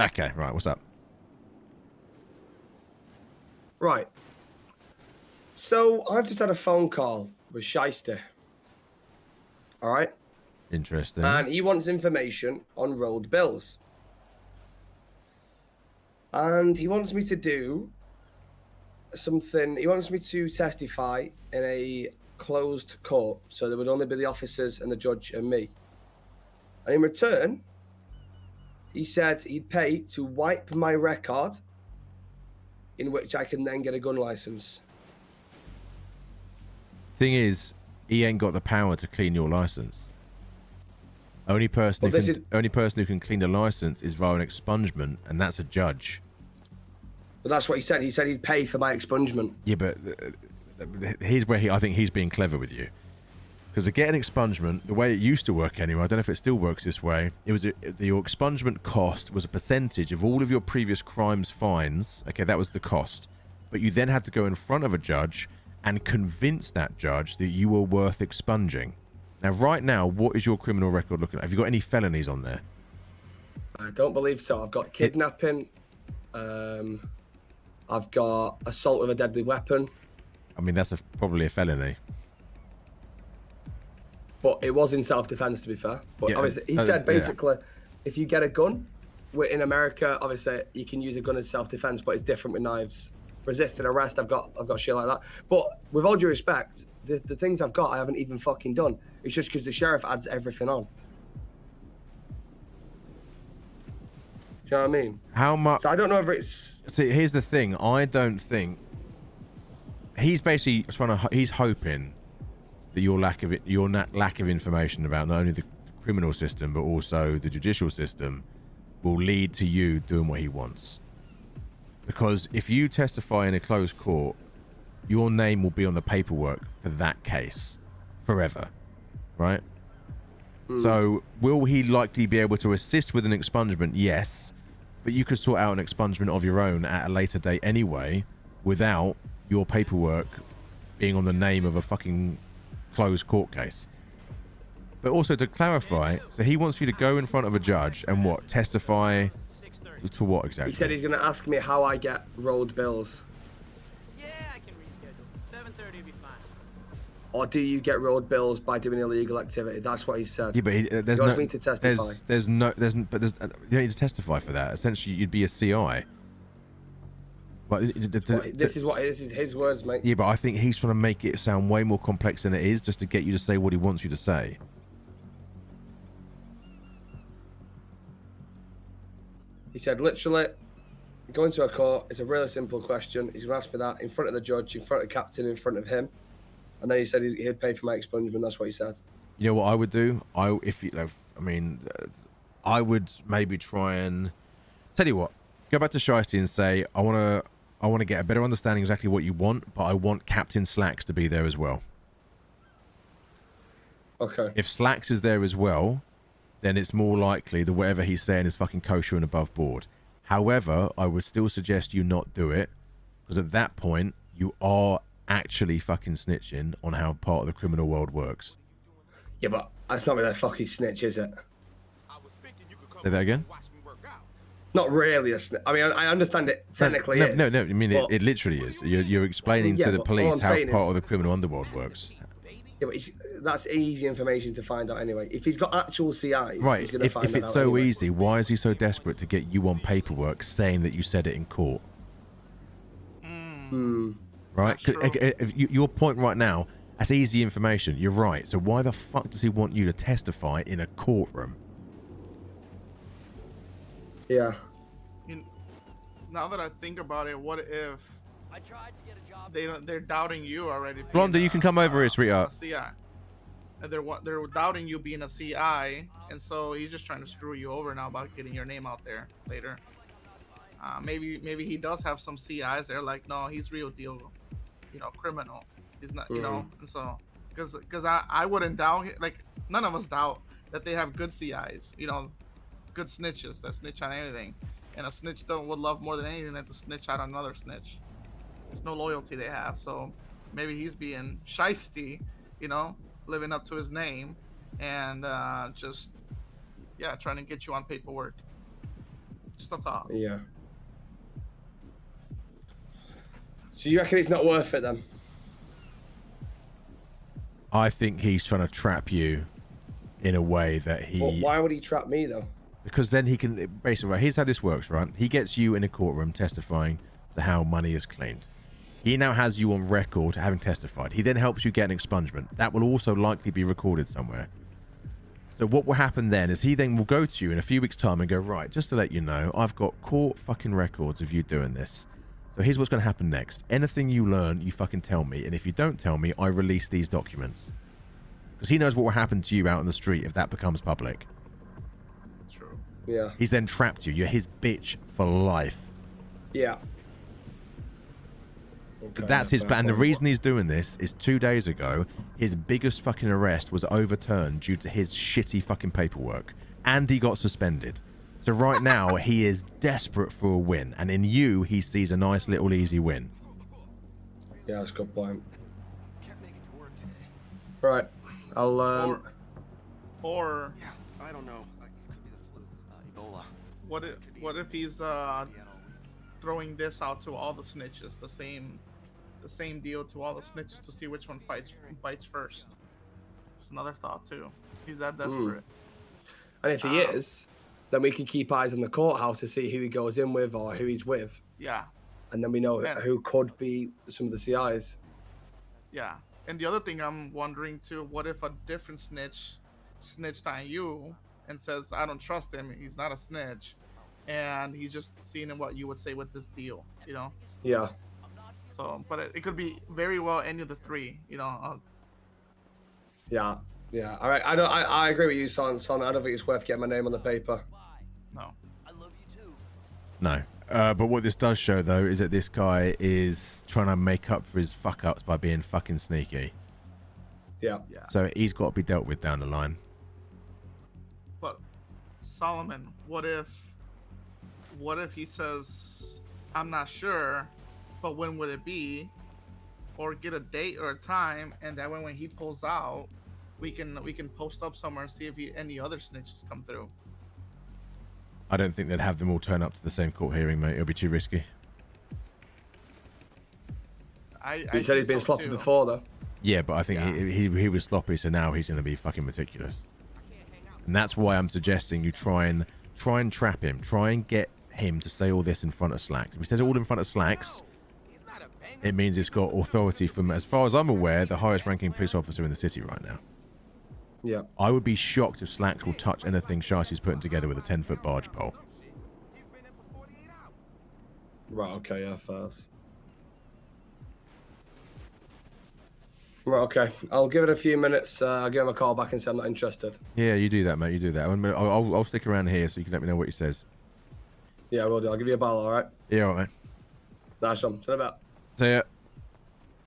Okay, right. What's up? Right. So I've just had a phone call with Shiesty. All right. Interesting. And he wants information on road bills. And he wants me to do something. He wants me to testify in a closed court. So there would only be the officers and the judge and me. And in return, he said he'd pay to wipe my record, in which I can then get a gun license. Thing is, he ain't got the power to clean your license. Only person who can clean the license is via an expungement, and that's a judge. But that's what he said. He said he'd pay for my expungement. Yeah, but here's where I think he's being clever with you. Because to get an expungement, the way it used to work anyway, I don't know if it still works this way, it was your expungement cost was a percentage of all of your previous crimes fines. Okay, that was the cost. But you then had to go in front of a judge and convince that judge that you were worth expunging. Now, right now, what is your criminal record looking at? Have you got any felonies on there? I don't believe so. I've got kidnapping. I've got assault with a deadly weapon. I mean, that's probably a felony. But it was in self-defense, to be fair. But obviously, he said basically, if you get a gun, in America, obviously, you can use a gun as self-defense, but it's different with knives. Resisted arrest, I've got shit like that. But with all due respect, the things I've got, I haven't even fucking done. It's just because the sheriff adds everything on. Do you know what I mean? How much? So I don't know if it's... See, here's the thing. I don't think... He's basically he's hoping that your lack of information about not only the criminal system, but also the judicial system will lead to you doing what he wants. Because if you testify in a closed court, your name will be on the paperwork for that case forever, right? So will he likely be able to assist with an expungement? Yes, but you could sort out an expungement of your own at a later date anyway without your paperwork being on the name of a fucking closed court case. But also to clarify, so he wants you to go in front of a judge and what, testify to what exactly? He said he's going to ask me how I get road bills. Yeah, I can reschedule. 7:30 will be fine. Or do you get road bills by doing illegal activity? That's what he said. Yeah, but he wants me to testify. You don't need to testify for that. Essentially, you'd be a CI. But this is his words, mate. Yeah, but I think he's trying to make it sound way more complex than it is, just to get you to say what he wants you to say. He said, literally, going to a court, it's a really simple question. He's going to ask me that in front of the judge, in front of the captain, in front of him. And then he said he'd pay for my expungement. That's what he said. You know what I would do? I would maybe try and... Tell you what, go back to Shiesty and say, I want to get a better understanding exactly what you want, but I want Captain Slacks to be there as well. Okay. If Slacks is there as well, then it's more likely that whatever he's saying is fucking kosher and above board. However, I would still suggest you not do it, because at that point, you are actually fucking snitching on how part of the criminal world works. Yeah, but that's not really a fucking snitch, is it? Say that again? Not really a snitch. I mean, I understand it technically is. No, I mean, it literally is. You're explaining to the police how part of the criminal underworld works. Yeah, but that's easy information to find out anyway. If he's got actual CIs, right. He's going to find if that it's out so anyway. easy, why is he so desperate to get you on paperwork saying that you said it in court? Right? Your point right now, that's easy information. You're right. So why the fuck does he want you to testify in a courtroom? Yeah. Now that I think about it, what if they're doubting you already? Blondie, you can come over here, sweetheart. CI. And they're doubting you being a CI, and so he's just trying to screw you over now about getting your name out there later. Maybe he does have some CIs there, like, no, he's real deal, criminal. He's not, and so because I wouldn't doubt, like, none of us doubt that they have good CIs, good snitches that snitch on anything, and a snitch would love more than anything than to snitch out on another snitch. There's no loyalty they have, so maybe he's being shiesty, living up to his name, and trying to get you on paperwork. Just a thought. Yeah. So you reckon it's not worth it then? I think he's trying to trap you in a way that he... But why would he trap me though? Because then he can... Basically, right, here's how this works, right? He gets you in a courtroom testifying to how money is cleaned. He now has you on record having testified. He then helps you get an expungement. That will also likely be recorded somewhere. So what will happen then is he then will go to you in a few weeks' time and go, right, just to let you know, I've got court fucking records of you doing this. So here's what's going to happen next. Anything you learn, you fucking tell me. And if you don't tell me, I release these documents. Because he knows what will happen to you out on the street if that becomes public. True. Yeah. He's then trapped you. You're his bitch for life. Yeah. Okay, That's his fair plan. And the point. reason he's doing this is 2 days ago, his biggest fucking arrest was overturned due to his shitty fucking paperwork. And he got suspended. So right now, he is desperate for a win. And in you, he sees a nice little easy win. Yeah, that's a good point. Right. I'll, Or Yeah, I don't know. It could be the flu, Ebola. what if he's throwing this out to all the snitches, the same deal to all the snitches to see which one bites first. It's another thought too. He's that desperate. and if he is, then we can keep eyes on the courthouse to see who he goes in with or who he's with. Yeah. And then we know And- who could be some of the CIs. Yeah. And the other thing I'm wondering too, what if a different snitch snitched on you and says, I don't trust him, he's not a snitch, and he's just seeing what you would say with this deal, you know? Yeah. So, but it could be very well any of the three, you know? Yeah. Yeah. All right. I agree with you, Son. I don't think it's worth getting my name on the paper. No. No. But what this does show, though, is that this guy is trying to make up for his fuck-ups by being fucking sneaky. Yeah. Yeah. So he's got to be dealt with down the line. But Solomon, what if he says, I'm not sure, but when would it be? Or get a date or a time, and that way when he pulls out, we can post up somewhere and see if any other snitches come through. I don't think they'd have them all turn up to the same court hearing, mate. It'll be too risky. He said he's been sloppy before, though. Yeah, but I think he was sloppy, so now he's going to be fucking meticulous. And that's why I'm suggesting you try and trap him. Try and get him to say all this in front of Slacks. If he says it all in front of Slacks, it means it's got authority from, as far as I'm aware, the highest ranking police officer in the city right now. Yeah. I would be shocked if Slacks will touch anything Shiesty's putting together with a 10-foot barge pole. Right, okay, yeah, first. Right, okay. I'll give it a few minutes. I'll give him a call back and say I'm not interested. Yeah, you do that, mate. You do that. I'll stick around here so you can let me know what he says. Yeah, I will do. I'll give you a bell, all right? Yeah, all right, mate. Nice one. See you in a bit. See ya.